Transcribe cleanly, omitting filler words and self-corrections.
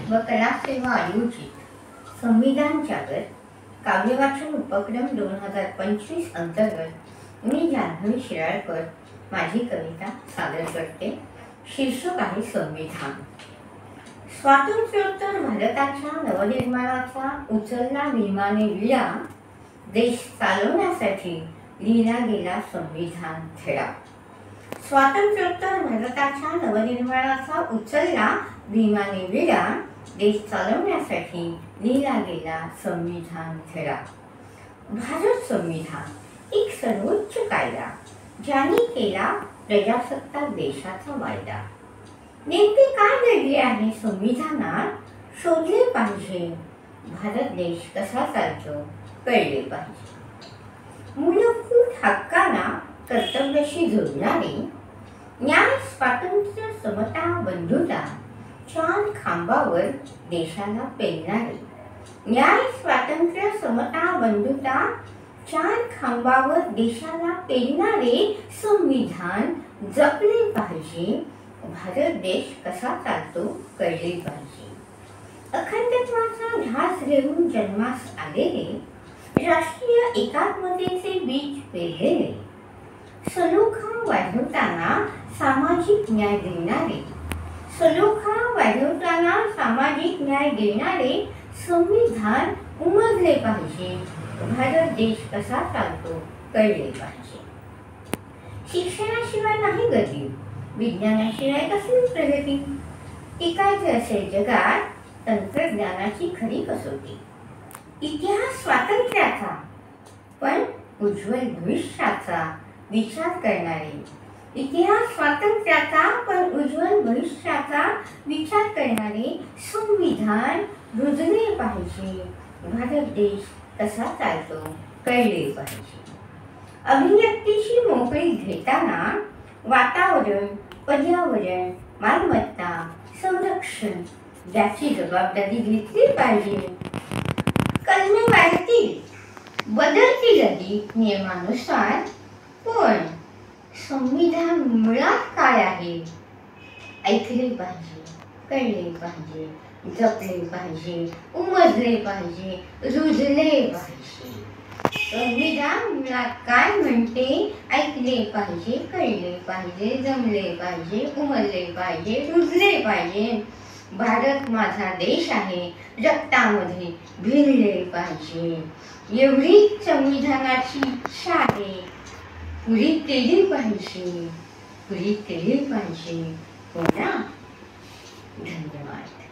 व कलासेवा आयोजित संविधान जागर काव्यवाचन उपक्रम 2025 अंतर्गत मी जान्हवी शिराळकर माझी कविता सादर करते। शीर्षक आहे संविधान। स्वातंत्र्योत्तर भारताच्या नवनिर्माणाचा उचलला भीमाने विडा, देश चालवण्यासाठी लिहिला गेला संविधान धडा। स्वातंत्र्योत्तर भारताच्या नवनिर्माणाचा उचलला भीमाने विडा, देश चालवण्यासाठी लिहिला गेला संविधान धडा। भारत संविधान एक सर्वोच्च कायदा, ज्याने केला प्रजासत्ताक देशाचा वायदा। नेमके काय घडले आहे संविधानात शोधले पाहिजे, भारत देश कसा चालतो कळले पाहिजे। मूलभूत हक्कांना कर्तव्याशी जोडणारे, न्याय स्वातंत्र्य समता बंधुता चार खांबावर देशाला पेलणारे, न्याय स्वातंत्र्य समता बंधुता चार खांबावर देशाला पेलणारे संविधान जपले पाहिजे, भारत देश कसा चालतो कळले पाहिजे। अखंडत्वाचा ध्यास घेऊन जन्मास आलेले, राष्ट्रीय एकात्मतेचे बीज पेरलेले, सलोखा वाढवताना सामाजिक न्याय देणारे, सलोखा वाढवताना सामाजिक न्याय देणारे संविधान उमजले पाहिजे, भारत देश कसा चालतो कळले पाहिजे। शिक्षणाशिवाय नाही गती, विज्ञानाशिवाय कसली प्रगती, टिकायचे असेल जगात तंत्रज्ञानाची खरी कसोटी। इतिहास स्वातंत्र्याचा पण उज्ज्वल भविष्याचा विचार करणारे, इतिहास स्वातंत्र्याचा पण उज्ज्वल भविष्याचा विचार करणारे संविधान रुजले पाहिजे, भारत देश कसा चालतो कळले पाहिजे। अभिव्यक्तीची मोकळी घेताना वातावरण, पर्यावरण, मालमत्ता, संरक्षण याची जबाबदारी घेतली पाहिजे। कलमे वाढतील, बदलतील अधिक नियमानुसार, पण संविधान मुळात काय आहे ऐकले पाहिजे, कळले पाहिजे, जपले पाहिजे, उमजले पाहिजे, रुजले पाहिजे। संविधान मुळात काय म्हणते ऐकले पाहिजे, कळले पाहिजे, जमले पाहिजे, उमजले पाहिजे, रुजले पाहिजे। भारत माझा देश आहे, रक्तामध्ये भिनले पाहिजे, एवढी संविधानाची इच्छा आहे, पुरी केली पाहिजे, पुरी केली पाहिजे। हो ना? धन्यवाद।